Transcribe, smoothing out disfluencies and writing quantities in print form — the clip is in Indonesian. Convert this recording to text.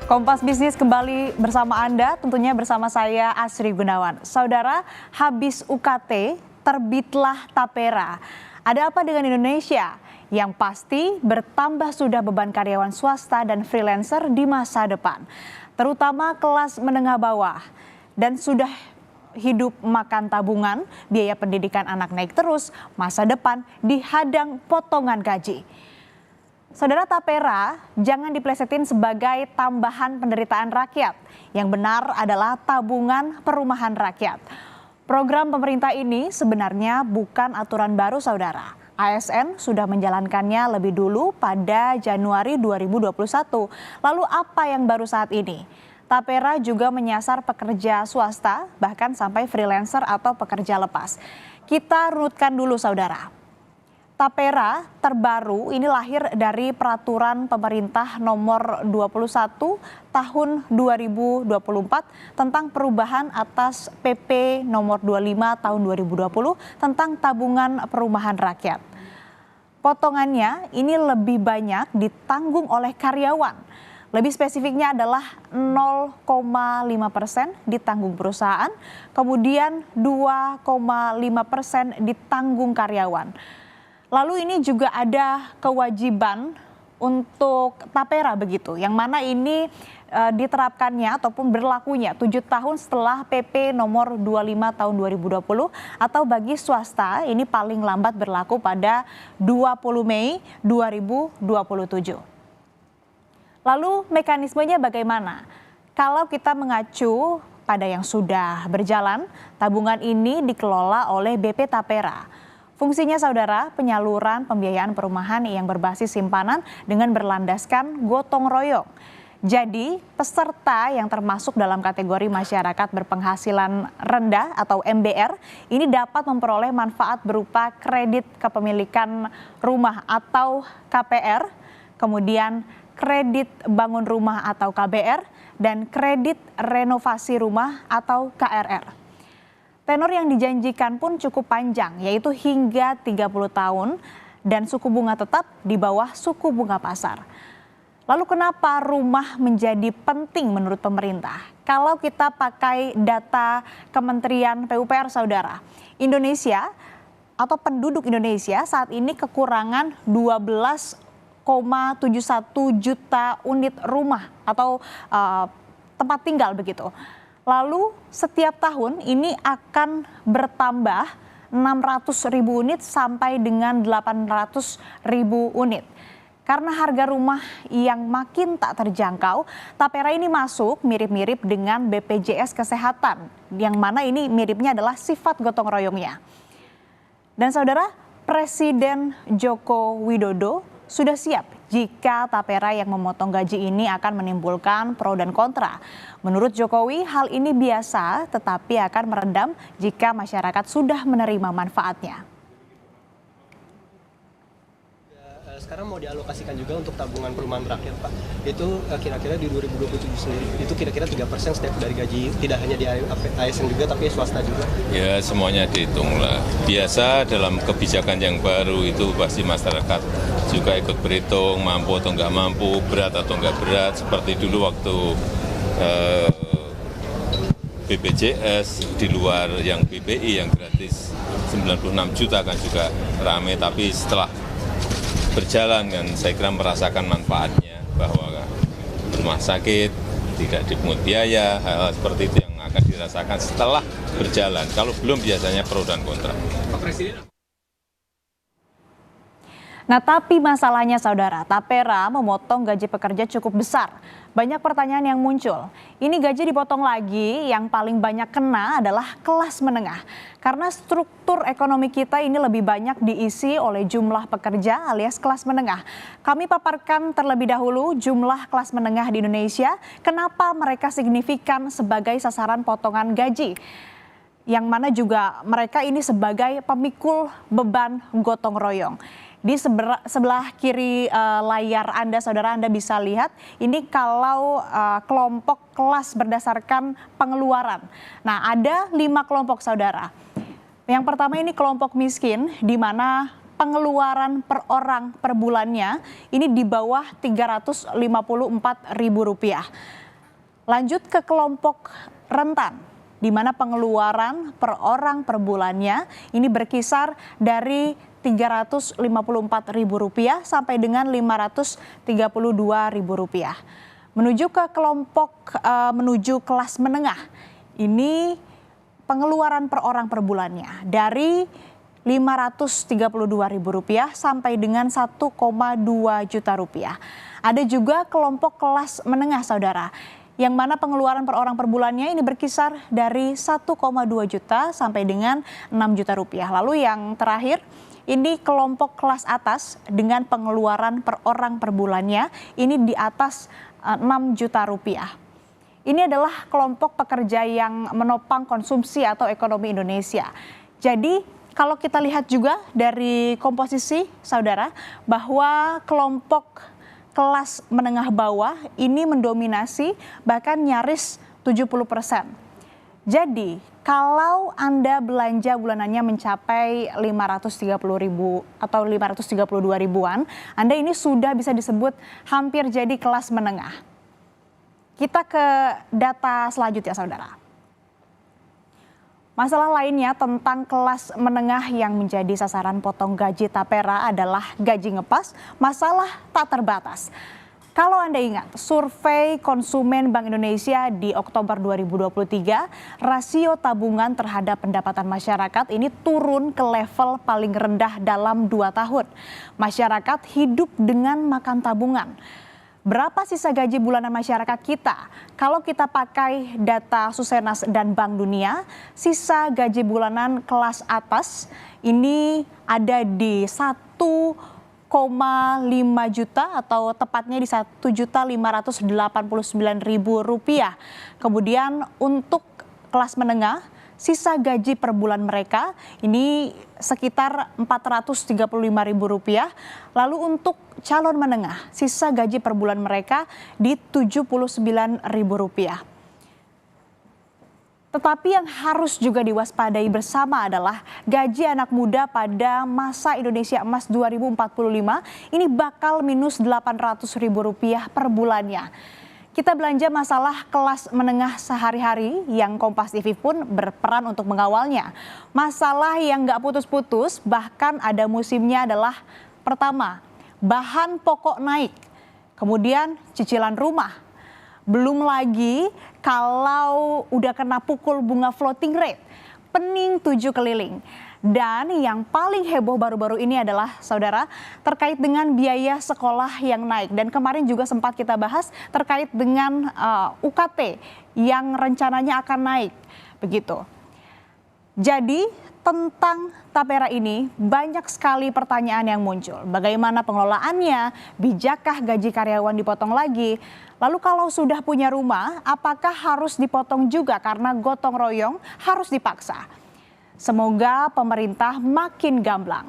Kompas Bisnis kembali bersama Anda, tentunya bersama saya Asri Gunawan. Saudara, habis UKT, terbitlah Tapera. Ada apa dengan Indonesia? Yang pasti bertambah sudah beban karyawan swasta dan freelancer di masa depan, terutama kelas menengah bawah. Dan sudah hidup makan tabungan, biaya pendidikan anak naik terus, masa depan dihadang potongan gaji. Saudara, Tapera jangan diplesetin sebagai tambahan penderitaan rakyat. Yang benar adalah tabungan perumahan rakyat. Program pemerintah ini sebenarnya bukan aturan baru, saudara. ASN sudah menjalankannya lebih dulu pada Januari 2021. Lalu apa yang baru saat ini? Tapera juga menyasar pekerja swasta, bahkan sampai freelancer atau pekerja lepas. Kita runutkan dulu, saudara. Tapera terbaru ini lahir dari peraturan pemerintah nomor 21 tahun 2024 tentang perubahan atas PP nomor 25 tahun 2020 tentang tabungan perumahan rakyat. Potongannya ini lebih banyak ditanggung oleh karyawan. Lebih spesifiknya adalah 0,5% ditanggung perusahaan, kemudian 2,5% ditanggung karyawan. Lalu ini juga ada kewajiban untuk Tapera begitu, yang mana ini diterapkannya ataupun berlakunya 7 tahun setelah PP nomor 25 tahun 2020 atau bagi swasta ini paling lambat berlaku pada 20 Mei 2027. Lalu mekanismenya bagaimana? Kalau kita mengacu pada yang sudah berjalan, tabungan ini dikelola oleh BP Tapera. Fungsinya, saudara, penyaluran pembiayaan perumahan yang berbasis simpanan dengan berlandaskan gotong royong. Jadi, peserta yang termasuk dalam kategori masyarakat berpenghasilan rendah atau MBR ini dapat memperoleh manfaat berupa kredit kepemilikan rumah atau KPR, kemudian kredit bangun rumah atau KBR, dan kredit renovasi rumah atau KRR. Tenor yang dijanjikan pun cukup panjang, yaitu hingga 30 tahun dan suku bunga tetap di bawah suku bunga pasar. Lalu kenapa rumah menjadi penting menurut pemerintah? Kalau kita pakai data Kementerian PUPR, saudara, Indonesia atau penduduk Indonesia saat ini kekurangan 12,71 juta unit rumah atau tempat tinggal begitu. Lalu setiap tahun ini akan bertambah 600.000 unit sampai dengan 800.000 unit. Karena harga rumah yang makin tak terjangkau, Tapera ini masuk mirip-mirip dengan BPJS Kesehatan, yang mana ini miripnya adalah sifat gotong royongnya. Dan saudara, Presiden Joko Widodo sudah siap jika Tapera yang memotong gaji ini akan menimbulkan pro dan kontra. Menurut Jokowi, hal ini biasa tetapi akan meredam jika masyarakat sudah menerima manfaatnya. Sekarang mau dialokasikan juga untuk tabungan perumahan rakyat, Pak. Itu kira-kira di 2027 sendiri, itu kira-kira 3% setiap dari gaji, tidak hanya di ASN juga tapi swasta juga. Ya, semuanya dihitung lah. Biasa dalam kebijakan yang baru itu pasti masyarakat juga ikut berhitung, mampu atau nggak mampu, berat atau nggak berat. Seperti dulu waktu BPJS di luar yang BPI yang gratis 96 juta kan juga rame, tapi setelah berjalan kan saya kira merasakan manfaatnya bahwa rumah sakit tidak dipungut biaya, hal seperti itu yang akan dirasakan setelah berjalan. Kalau belum biasanya pro dan kontra. Pak Presiden. Nah, tapi masalahnya, saudara, Tapera memotong gaji pekerja cukup besar. Banyak pertanyaan yang muncul. Ini gaji dipotong lagi, yang paling banyak kena adalah kelas menengah. Karena struktur ekonomi kita ini lebih banyak diisi oleh jumlah pekerja alias kelas menengah. Kami paparkan terlebih dahulu jumlah kelas menengah di Indonesia, kenapa mereka signifikan sebagai sasaran potongan gaji. Yang mana juga mereka ini sebagai pemikul beban gotong royong. Di sebelah kiri layar Anda, saudara, Anda bisa lihat ini kalau kelompok kelas berdasarkan pengeluaran. Nah, ada 5 kelompok, saudara. Yang pertama ini kelompok miskin, di mana pengeluaran per orang per bulannya ini di bawah Rp354.000. Lanjut ke kelompok rentan, di mana pengeluaran per orang per bulannya ini berkisar dari Rp354.000 sampai dengan Rp532.000. Menuju ke menuju kelas menengah, ini pengeluaran per orang per bulannya dari Rp532.000 sampai dengan Rp1,2 juta. Ada juga kelompok kelas menengah, saudara, yang mana pengeluaran per orang per bulannya ini berkisar dari 1,2 juta sampai dengan 6 juta rupiah. Lalu yang terakhir, ini kelompok kelas atas dengan pengeluaran per orang per bulannya ini di atas 6 juta rupiah. Ini adalah kelompok pekerja yang menopang konsumsi atau ekonomi Indonesia. Jadi kalau kita lihat juga dari komposisi, saudara, bahwa kelompok kelas menengah bawah ini mendominasi bahkan nyaris 70%. Jadi kalau Anda belanja bulanannya mencapai 530.000 atau 532 ribuan, Anda ini sudah bisa disebut hampir jadi kelas menengah. Kita ke data selanjutnya, saudara. Masalah lainnya tentang kelas menengah yang menjadi sasaran potong gaji tapera adalah gaji ngepas, masalah tak terbatas. Kalau Anda ingat, survei konsumen Bank Indonesia di Oktober 2023, rasio tabungan terhadap pendapatan masyarakat ini turun ke level paling rendah dalam 2 tahun. Masyarakat hidup dengan makan tabungan. Berapa sisa gaji bulanan masyarakat kita? Kalau kita pakai data Susenas dan Bank Dunia, sisa gaji bulanan kelas atas ini ada di 1,5 juta atau tepatnya di Rp1.589.000. Kemudian untuk kelas menengah, sisa gaji per bulan mereka ini sekitar Rp435.000. Lalu untuk calon menengah, sisa gaji per bulan mereka di Rp79.000. Tetapi yang harus juga diwaspadai bersama adalah gaji anak muda pada masa Indonesia Emas 2045 ini bakal minus Rp800.000 per bulannya. Kita belanja masalah kelas menengah sehari-hari yang Kompas TV pun berperan untuk mengawalnya. Masalah yang nggak putus-putus, bahkan ada musimnya adalah pertama, bahan pokok naik, kemudian cicilan rumah. Belum lagi kalau udah kena pukul bunga floating rate, pening 7 keliling. Dan yang paling heboh baru-baru ini adalah, saudara, terkait dengan biaya sekolah yang naik. Dan kemarin juga sempat kita bahas terkait dengan UKT yang rencananya akan naik. Begitu. Jadi tentang tapera ini banyak sekali pertanyaan yang muncul. Bagaimana pengelolaannya? Bijakkah gaji karyawan dipotong lagi? Lalu kalau sudah punya rumah, apakah harus dipotong juga karena gotong royong harus dipaksa? Semoga pemerintah makin gamblang.